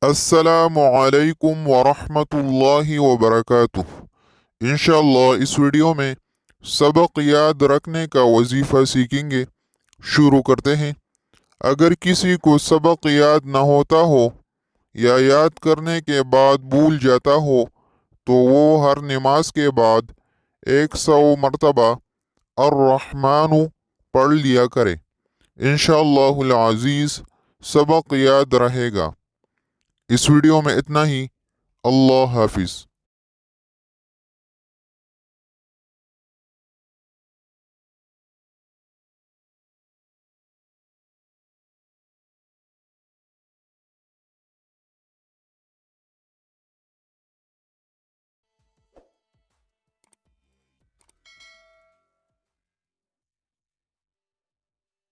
अस्सलामुअलैकुम वरहमतुल्लाहि वबरकातुह। इंशाअल्लाह इस वीडियो में सबक याद रखने का वजीफ़ा सीखेंगे। शुरू करते हैं। अगर किसी को सबक याद न होता हो या याद करने के बाद भूल जाता हो तो वो हर नमाज के बाद 100 मरतबा अर्रहमानु पढ़ लिया करे। इंशाअल्लाहुल अज़ीज़ सबक याद रहेगा। इस वीडियो में इतना ही। अल्लाह हाफिज़।